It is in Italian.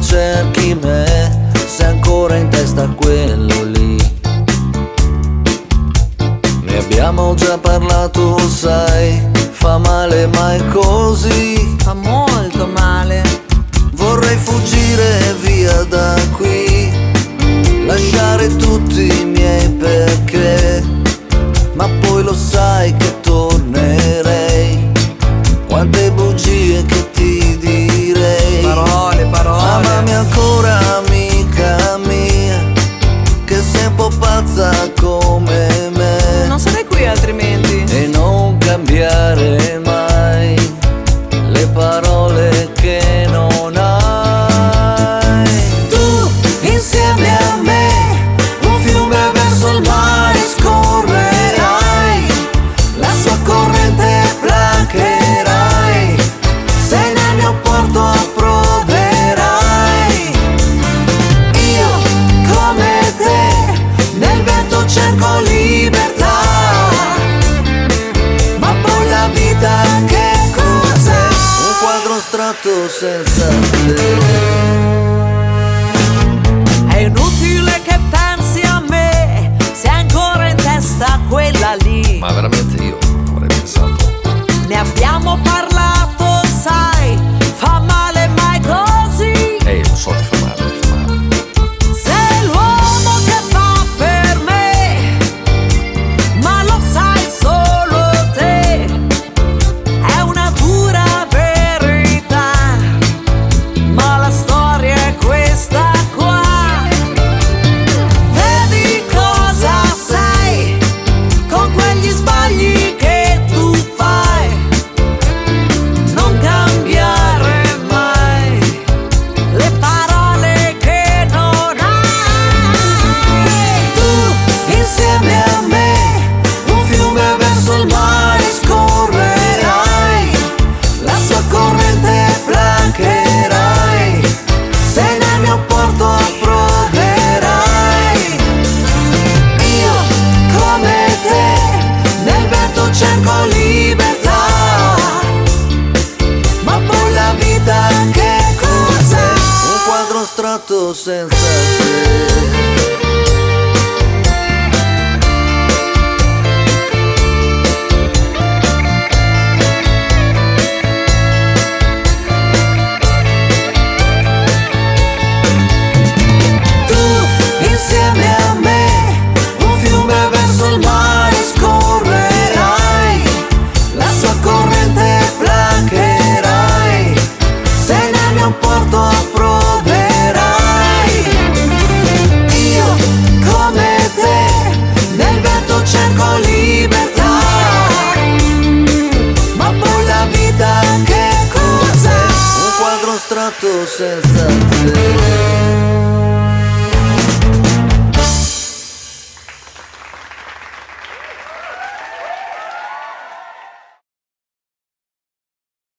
cerchi me, se ancora in testa quello lì. Ne abbiamo già parlato, sai, fa male ma è così. Fa molto male. Vorrei fuggire via da qui, lasciare tutti i miei perché, ma poi lo sai che tornerei. Quante bugie che ti direi. Parole, parole. Amami ancora, amica mia, che sei un po' pazza come me. Non sarei qui altrimenti. E non cambiare mai le parole che non hai. Tu insieme a me, un fiume verso il mare scorrerai, la sua corrente placherai, se nel mio porto approderai. Io come te nel vento cerco libertà, ma poi la vita che cos'è? Un quadro astratto senza te. È inutile che pensi a me, se hai ancora in testa quella lì. Ma veramente io avrei pensato. Ne abbiamo parlato, sai, fa male mai così. Lo so che fa male, fa male. Sei l'uomo che fa per me, ma lo sai solo te. È una dura verità, ma la storia è questa qua. Vedi cosa sei con quegli sbagli che tu fai. Non cambiare mai le parole che non hai. Tu insieme a me, un fiume verso il mare scorrerai, la sua corrente placherai, se nel mio porto approderai. Io come te nel vento cerco libertà, ma poi la vita che cos'è? Un quadro astratto senza te. Insieme a me, un fiume verso il mare scorrerai, la sua corrente placherai, se nel mio porto approderai. Io come te nel vento cerco libertà, ma poi la vita che cos'è? Un quadro astratto senza te.